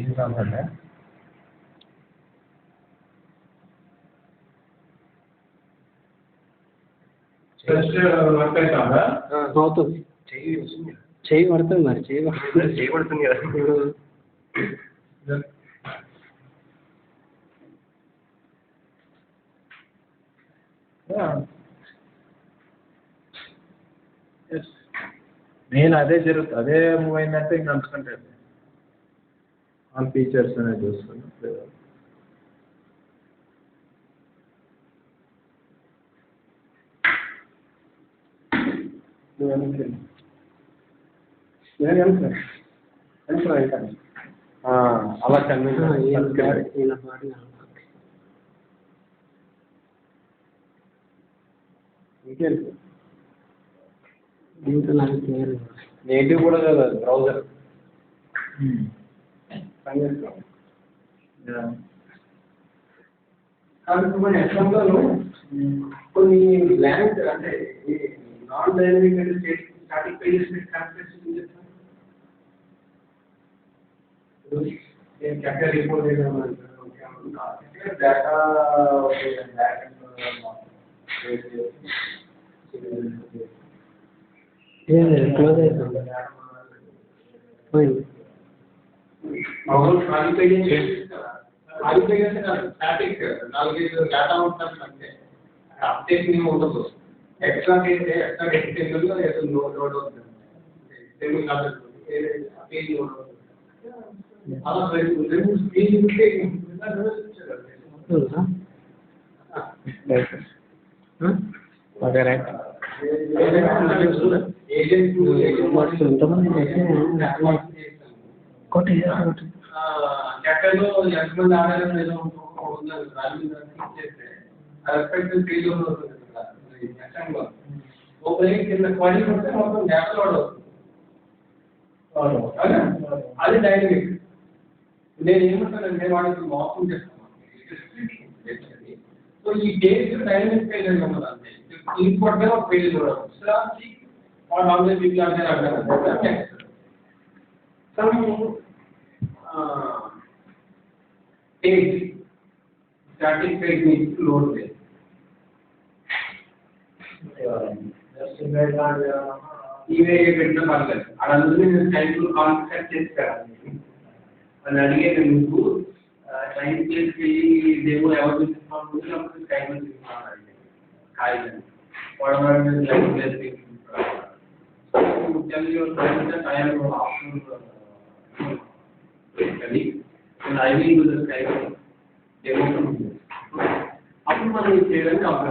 ఏం కావాలంటే అవుతుంది. చెయ్యి పడుతుంది మరి చెయ్యి పడుతుంది కదా. నేను అదే మూవ్ అయిందంటే ఇంకా అంతకంటే ఆల్ ఫీచర్స్ అనేది చూస్తాను. అలా ఇంకేంటి దీంట్లో నాకు క్లియర్ నేటివ్ కూడా కదా బ్రౌజర్ కాబట్టి మన ఎగ్జాంపుల్లో కొన్ని బ్లాంక్ అంటే నాన్ డైనమిక్ అంటే స్టాటిక్ పేజెస్ నేను క్యాప్చర్ రిపోర్ట్ డేటా క్లోజ్ అవుతుంది పోయింది. ఖాళీ పేజెస్ స్టాటిక్ 4-5 డేటా ఉంటుంది అంటే అప్డేట్ ఏమి ఉండదు. ఎక్స్ట్రా అయితే ఎక్స్ట్రా టెక్నికల్లో ఏదో లోడ్ అవుతుంది తెలుగు పేజ్ లోడ్ అవుతుంది. అలా రెండు స్క్రీన్ ఉంటే ఓకే రైట్. చట్టంలో ఎంతమంది ఆధారం ఏదో చేస్తే రెస్పెక్టివ్ పేజ్ అవుతుంది చట్టంలో ఓపెనింగ్ కింద క్వాలిటీ వస్తే మొత్తం డేటా లోడ్ అవుతుంది. అది డైనమిక్. నేను ఏమంటానంటే వాడికి మోసం చేస్తాను. సో ఈ పేజ్ డైనమిక్ పేజ్ అని ఉన్నది అంతే. ఇంకోటి ఒక పేజ్ చూడడం నాలెడ్జ్ వీక్ అంటే అంటారు. Page static page needs to load there. ఇవే పెట్టిన పర్లేదు. అదందరూ నేను టైంలో కాన్సెప్ట్ చేస్తాను అని అడిగేది నువ్వు టైం చేసి డేమో ఎవరు చూపిస్తున్నాను లేకపోతే టైం చూపిస్తున్నాను ఖాళీ వాడమని life place tell your friends that I am optional colleague and I will do the Skype demo. అప్పుడు మనం చేయడానికి